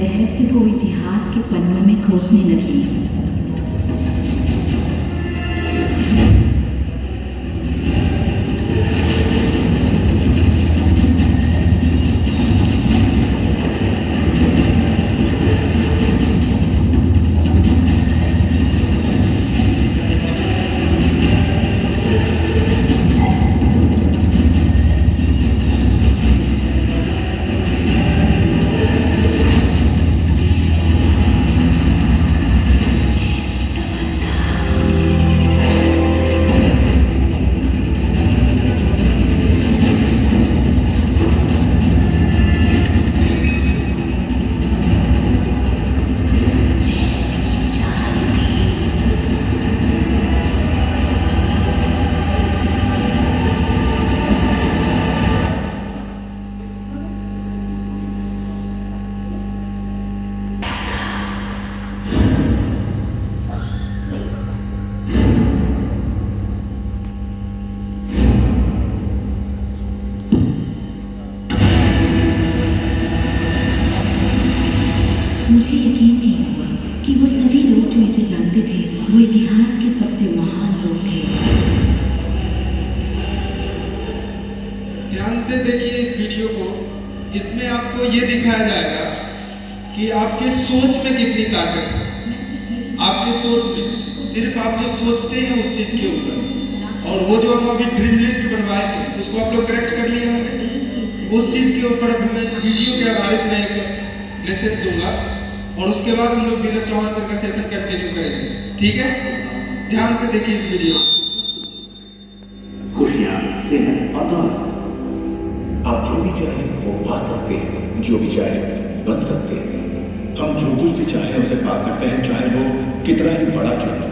रहस्य को इतिहास के पन्नों में खोजने लगी। मुझे यकीन नहीं हुआ कि वो सभी लोग जो इसे जानते थे वो इतिहास के सबसे महान लोग थे। ध्यान से देखिए इस वीडियो को। इसमें आपको ये दिखाया जाएगा कि आपके सोच में कितनी ताकत है। आपके सोच में सिर्फ आप जो सोचते हैं उस चीज के ऊपर, और वो जो हम अभी ड्रीम लिस्ट बनवाए थे उसको आप लोग करेक्ट कर लिए होंगे। उस चीज के ऊपर मैं इस वीडियो के आधारित मैं एक मैसेज दूंगा और उसके बाद हम लोग नीरज चौहान सर का सेशन कंटिन्यू करेंगे। ठीक है, ध्यान से देखिए इस वीडियो। खुशियां, सेहत और दौलत, आप जो भी चाहें वो पा सकते हैं, जो भी चाहे बन सकते हैं। हम जो कुछ भी चाहें उसे पा सकते हैं, चाहे वो कितना ही बड़ा क्यों न हो।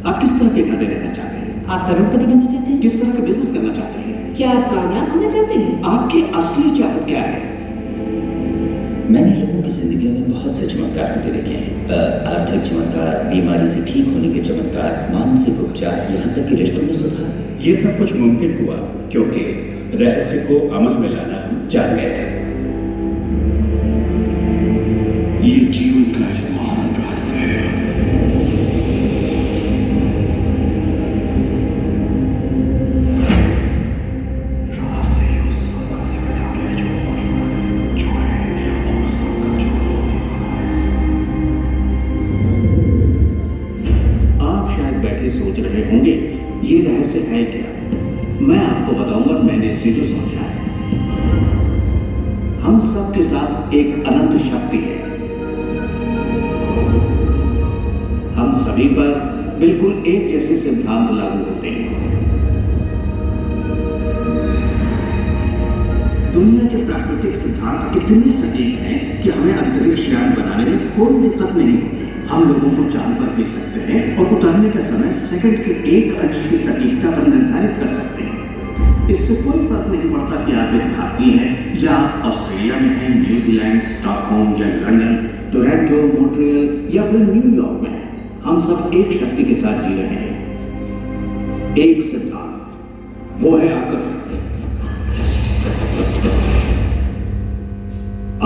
आप किस तरह के घर में रहना चाहते हैं? आप करोड़पति बनना चाहते हैं? किस तरह का बिजनेस करना चाहते हैं? क्या आप कामयाब होना चाहते हैं? आपकी असली चाहत क्या है? मैंने लोगों की जिंदगियों में बहुत से चमत्कार होते देखे हैं। आर्थिक चमत्कार, बीमारी से ठीक होने के चमत्कार, मानसिक उपचार, यहाँ तक कि रिश्तों में सुधार। ये सब कुछ मुमकिन हुआ क्योंकि रहस्य को अमल में लाना हम जान गए थे। ये जीवन का एक महान रहस्य है। सोच रहे होंगे ये रहस्य है क्या? मैं आपको बताऊंगा मैंने इसे जो समझा है। हम सब के साथ एक अनंत शक्ति है। हम सभी पर बिल्कुल एक जैसे सिद्धांत लागू होते हैं। दुनिया के प्राकृतिक सिद्धांत इतने सटीक हैं कि हमें अंतरिक्ष यान बनाने में कोई दिक्कत नहीं होती। हम लोगों को चांद पर भेज सकते हैं और उतरने का समय सेकंड के 1 अंश की सटीकता पर निर्धारित कर सकते हैं। इससे कोई फर्क नहीं पड़ता कि आप एक भारतीय हैं या ऑस्ट्रेलिया में हैं, न्यूजीलैंड, स्टॉकहोम या लंदन, टोरंटो, मॉन्ट्रियल या फिर न्यूयॉर्क में हैं। हम सब एक शक्ति के साथ जी रहे हैं, एक सिद्धांत, वो है आकर्षण।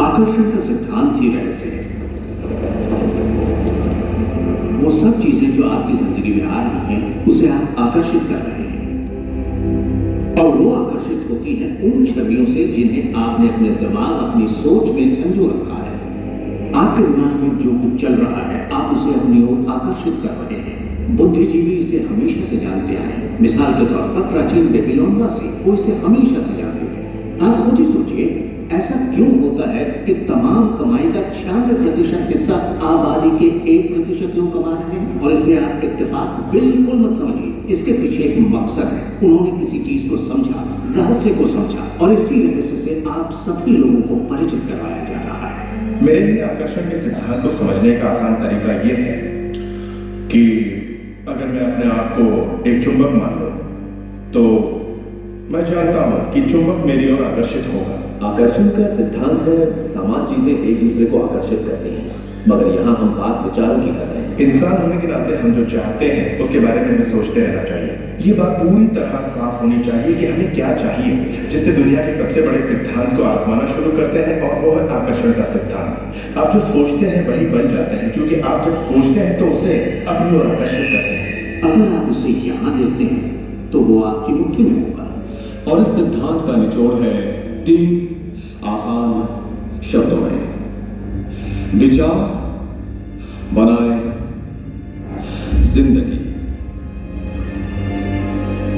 आकर्षण का सिद्धांत ही रहस्य है। वो सब चीजें जो आपकी जिंदगी में आ रही हैं उसे आप आकर्षित कर रहे हैं, और वो आकर्षित होती हैं उन छवियों से जिन्हें आपने अपने दिमाग, अपनी सोच में संजो रखा है। आपके दिमाग में जो कुछ चल रहा है आप उसे अपनी ओर आकर्षित कर रहे हैं। बुद्धिजीवी इसे हमेशा से जानते आए हैं। मिसाल के तौर पर प्राचीन बेबीलोन वासी वो इसे हमेशा से जानते थे। आप खुद ही सोचिए, ऐसा क्यों होता है कि तमाम कमाई का 96% हिस्सा आबादी के 1% लोग कमा रहे हैं? और इसे आप इत्तेफाक बिल्कुल मत समझिए, इसके पीछे एक मकसद है। उन्होंने किसी चीज को समझा, रहस्य को समझा, और इसी रहस्य से आप सभी लोगों को परिचित करवाया जा रहा है। मेरे लिए आकर्षण के सिद्धांत को समझने का आसान तरीका यह है कि अगर मैं अपने आप को एक चुंबक मान लूं तो मैं जानता हूं कि चुंबक मेरी ओर आकर्षित होगा। आकर्षण का सिद्धांत है समान चीजें एक दूसरे को आकर्षित करती हैं, मगर यहाँ हम बात विचारों की कर रहे हैं। इंसान होने के नाते हम जो चाहते हैं उसके बारे में हमें सोचते रहना चाहिए। ये बात पूरी तरह साफ होनी चाहिए कि हमें क्या चाहिए, जिससे दुनिया के सबसे बड़े सिद्धांत को आजमाना शुरू करते हैं, और वो है आकर्षण का सिद्धांत। आप जो सोचते हैं वही बन जाते हैं, क्योंकि आप जब सोचते हैं तो उसे अपनी ओर आकर्षित करते हैं। अगर आप उसे यहाँ देखते हैं तो वो आपकी मुट्ठी में होगा। और इस सिद्धांत का निचोड़ है 3 आसान शब्दों में: विचार बनाए जिंदगी।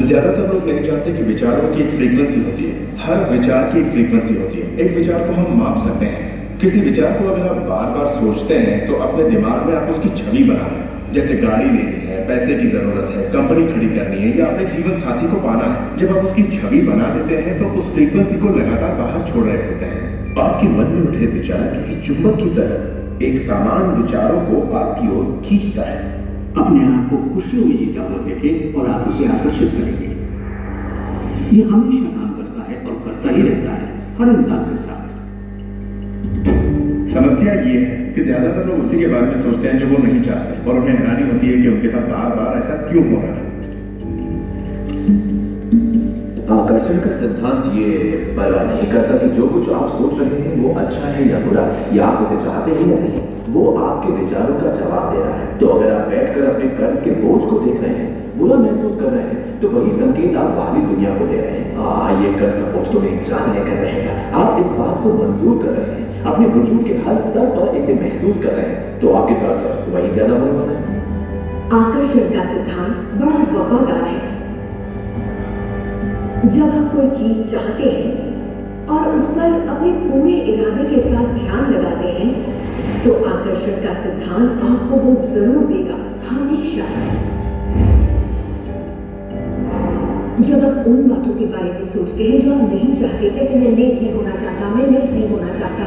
ज्यादातर लोग नहीं जानते कि विचारों की एक फ्रीक्वेंसी होती है। हर विचार की एक फ्रीक्वेंसी होती है। एक विचार को हम माप सकते हैं। किसी विचार को अगर आप बार बार सोचते हैं तो अपने दिमाग में आप उसकी छवि बना रहे हैं। जैसे गाड़ी लेनी है, पैसे की जरूरत है, कंपनी खड़ी करनी है, या अपने जीवन साथी को पाना है। जब आप उसकी छवि बना लेते हैं तो उस फ्रीक्वेंसी को लगातार बाहर छोड़ रहे होते हैं। आपके मन में उठे विचार किसी चुंबक की तरह एक समान विचारों को आपकी ओर खींचता है। अपने आप को खुशियों में जीता हुआ देखें और आप उसे आकर्षित करेंगे। ये हमेशा काम करता है और करता ही रहता है हर इंसान के साथ। समस्या ये है कि ज्यादातर लोग उसी के बारे में सोचते हैं जो वो नहीं चाहते, और उन्हें हैरानी होती है कि उनके साथ बार बार ऐसा क्यों हो रहा है। आकर्षण का सिद्धांत ये परवाह नहीं करता कि जो कुछ आप सोच रहे हैं वो अच्छा है या बुरा, या आप उसे चाहते हैं या नहीं। वो आपके विचारों का जवाब दे रहा है। तो अगर आप बैठकर अपने कर्ज के बोझ को देख रहे हैं, बुरा महसूस कर रहे हैं, तो वही संकेत आप बाहरी दुनिया को दे रहे हैं। ये कर्ज का बोझ तो मेरी जान लेकर रहेगा। आप इस बात को मंजूर कर रहे हैं, अपने वजूद के हर स्तर पर इसे महसूस कर रहे हैं, तो आपके साथ वही ज्यादा बुरा होना है। आकर्षण का सिद्धांत बड़ा वफादार है। जब आप कोई चीज चाहते हैं और उस पर अपने पूरे इरादे के साथ ध्यान लगाते हैं, तो आकर्षण का सिद्धांत आपको वो जरूर देगा, हमेशा। जब आप उन बातों के बारे में सोचते हैं जो आप नहीं चाहते, जैसे मैं लेट नहीं होना चाहता, मैं लेट नहीं होना चाहता,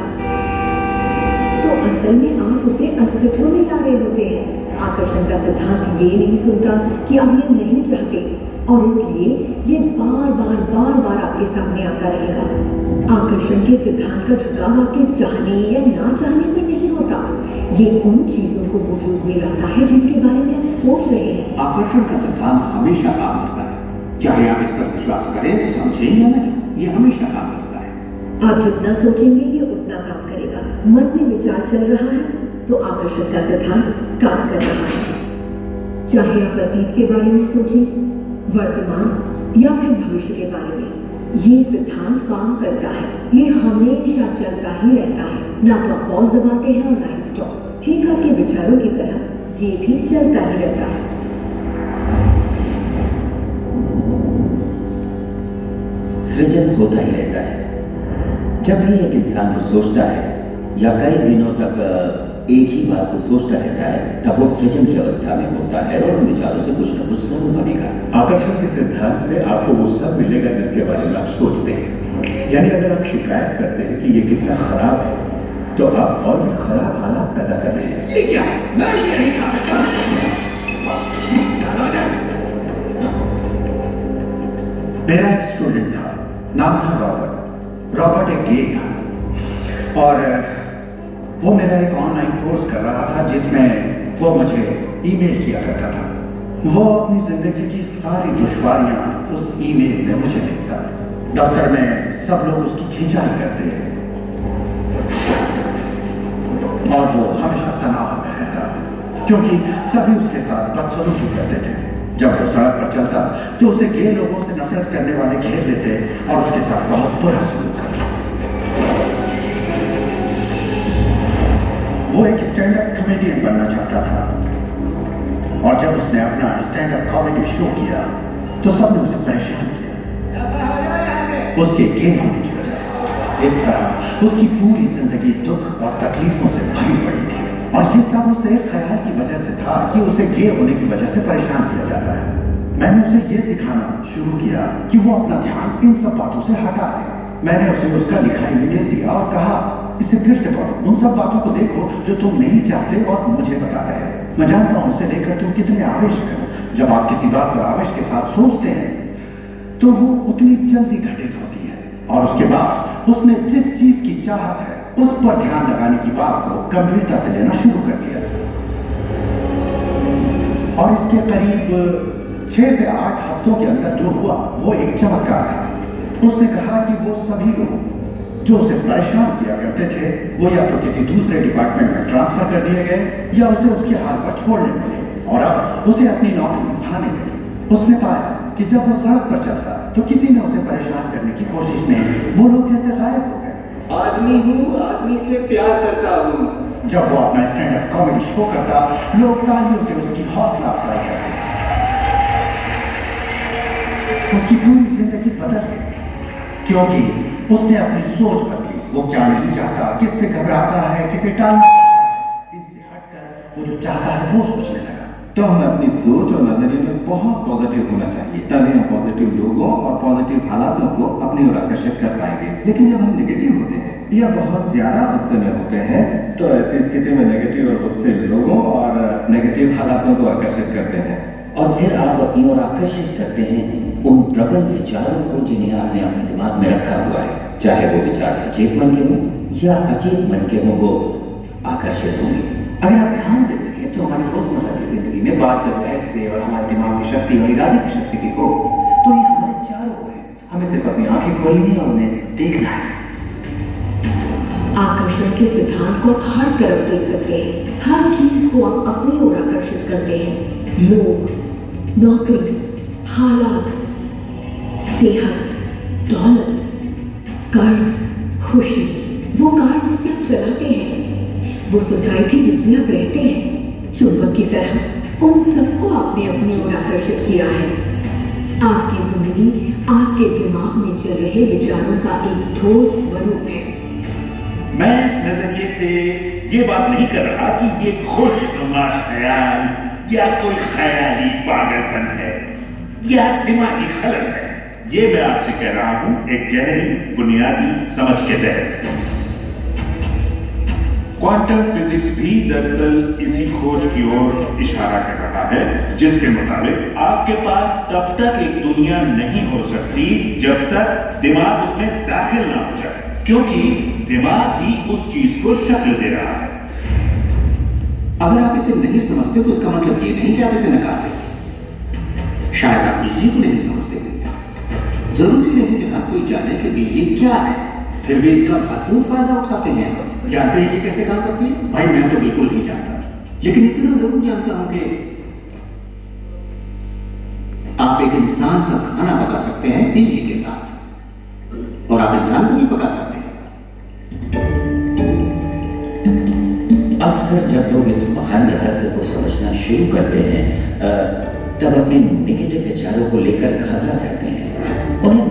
तो असल में आप उसे अस्तित्व में ला रहे होते हैं। आकर्षण का सिद्धांत ये नहीं सुनता कि आप ये नहीं चाहते, और इसलिए ये बार बार आपके सामने आता रहेगा। आकर्षण के सिद्धांत का झुकाव आपके चाहने या ना चाहने पर नहीं होता। ये उन चीजों को वजूद में लाता है जिनके बारे में आप सोच रहे हैं। आकर्षण का सिद्धांत हमेशा काम करता है, चाहे आप इस पर विश्वास करें, समझें या नहीं। ये हमेशा काम करता है। आप जितना सोचेंगे ये उतना काम करेगा। मन में विचार चल रहा है तो आकर्षण का सिद्धांत काम कर रहा है। चाहे आप अतीत के बारे में सोचें, वर्तमान या फिर भविष्य के बारे में, ये सिद्धांत काम करता है। ये हमेशा चलता ही रहता है। ना तो आप पॉज दबाते हैं और ना ही स्टॉप। ठीक आपके विचारों की तरह ये भी चलता ही रहता है। सृजन होता ही रहता है। जब भी एक इंसान को सोचता है या कई दिनों तक एक ही बात को सोचता रहता है, तब वो सृजन की अवस्था में होता है और उन विचारों से कुछ न कुछ जरूर बनेगा। आकर्षण के सिद्धांत से आपको वो सब मिलेगा जिसके बारे में आप सोचते हैं। यानी अगर आप शिकायत करते हैं कि ये कितना खराब है, तो आप और भी खराब हालात पैदा कर रहे हैं। ये क्या है? मैं ये नहीं खा सकता। मेरा एक स्टूडेंट था, नाम था रॉबर्ट। रॉबर्ट एक गे था और वो मेरा एक ऑनलाइन कोर्स कर रहा था जिसमें वो मुझे ईमेल किया करता था। वो अपनी जिंदगी की सारी दुश्वारियां उस ईमेल में मुझे लिखता। दफ्तर में सब लोग उसकी खिंचाई करते और वो हमेशा तनाव में रहता, क्योंकि सभी उसके साथ बदसलूकी करते थे। जब वो सड़क पर चलता तो उसे गे लोगों से नफरत करने वाले घेर लेते और उसके साथ बहुत बुरा सलूक करते। वो एक स्टैंड अप कॉमेडियन बनना चाहता था, और जब उसने अपना स्टैंड अप कॉमेडी शो किया तो सबने उसे परेशान किया उसके गे होने की वजह से। इस तरह उसकी पूरी जिंदगी दुख और तकलीफों से भरी पड़ी थी, और ये सब उसे एक ख्याल की वजह से था कि उसे गे होने की वजह से परेशान किया जाता है। मैंने उसे ये सिखाना शुरू किया कि वो अपना ध्यान इन सब बातों से हटा दे। मैंने उसे उसका लिखा ईमेल दिया और कहा, इसे फिर से पढ़ो, उन सब बातों को देखो जो तुम नहीं चाहते और मुझे बता रहे हो। मैं जानता हूं उसे लेकर तुम कितने आवेश में हो। जब आप किसी बात पर आवेश के साथ सोचते हैं तो वो उतनी जल्दी घटित होती है, और उसके बाद उसने जिस चीज की चाहत है उस पर ध्यान लगाने की बात को गंभीरता से लेना शुरू कर दिया। और इसके करीब 6 से 8 हफ्तों के अंदर जो हुआ वो एक चमत्कार था। उसने कहा कि वो सभी लोग जो उसे परेशान किया करते थे वो या तो किसी दूसरे डिपार्टमेंट में ट्रांसफर कर दिए गए या उसे उसके हाल पर छोड़ने मिले और अब उसे अपनी नौकरी निभाने लगी। उसने पाया कि जब वो सड़क पर चलता तो किसी ने उसे परेशान करने की कोशिश में वो लोग जैसे गायब हो गए। आदमी हूँ, आदमी से प्यार करता हूँ। जब वो अपना स्टैंड अप कॉमेडी शो करता लोग तालियों से उसकी हौसला अफजाई करते। उसकी पूरी जिंदगी बदल गई क्योंकि उसने अपनी सोच बदली। वो क्या नहीं चाहता, किससे घबराता है, किसे टालना चाहता है, इनसे हटकर वो जो चाहता है वो सोचने लगा। तो हमें अपनी सोच और नजरिए में बहुत पॉजिटिव होना चाहिए, तभी हम पॉजिटिव लोगों और पॉजिटिव हालातों को अपनी ओर आकर्षित कर पाएंगे। लेकिन जब हम नेगेटिव होते हैं या बहुत ज्यादा गुस्से में होते हैं तो ऐसी स्थिति में नेगेटिव और गुस्से लोगों और नेगेटिव हालातों को आकर्षित करते हैं और फिर आप अपनी ओर आकर्षित करते हैं उन प्रबल विचारों को जिन्हें आपने अपने दिमाग में रखा हुआ है। चाहे वो विचार सचेत मन के हों या अचेत मन के हों, वो आकर्षित होंगे। अगर आप ध्यान से देखें तो हमारी रोजमर्रा की जिंदगी में बात जब बैग से और हमारे दिमाग की शक्ति और इरादे की शक्ति की हो तो ये हमारे चारों ओर है। हमें सिर्फ अपनी आंखें खोलनी है और उन्हें देखना है। आकर्षण के सिद्धांत को आप हर तरफ देख सकते हैं। हर चीज को आप अपनी ओर आकर्षित करते हैं। लोग, नौकरी, हालात, सेहत, दौलत, कर्ज, खुशी, वो कार जिसे आप चलाते हैं, वो सोसाइटी जिसमें आप रहते हैं, चुंबक की तरह उन सबको आपने अपनी ओर आकर्षित किया है। आपकी जिंदगी आपके दिमाग में चल रहे विचारों का एक ठोस स्वरूप है। मैं इस नजरिए से ये बात नहीं कर रहा कि ये खुशनुमा ख्याल या कोई ख्याली पागलपन है या दिमागी खलल है। ये मैं आपसे कह रहा हूं एक गहरी बुनियादी समझ के तहत। क्वांटम फिजिक्स भी दरअसल इसी खोज की ओर इशारा कर रहा है जिसके मुताबिक आपके पास तब तक एक दुनिया नहीं हो सकती जब तक दिमाग उसमें दाखिल ना हो जाए, क्योंकि दिमाग ही उस चीज को शक्ल दे रहा है। अगर आप इसे नहीं समझते तो उसका मतलब ये नहीं कि आप इसे नकार दें। शायद आप बिजली को नहीं समझते, जरूरी नहीं कि हर कोई जाने कि बिजली क्या है, फिर भी इसका भरपूर फायदा उठाते हैं। जानते हैं ये कैसे काम करती है? भाई मैं तो बिल्कुल नहीं जानता, लेकिन इतना जरूर जानता हूं कि आप एक इंसान का खाना पका सकते हैं बिजली के साथ, और आप इंसान को भी पका सकते हैं। अक्सर जब लोग इस महान रहस्य को समझना शुरू करते हैं तब अपने निगेटिव विचारों को लेकर घबरा जाते हैं। उन्हें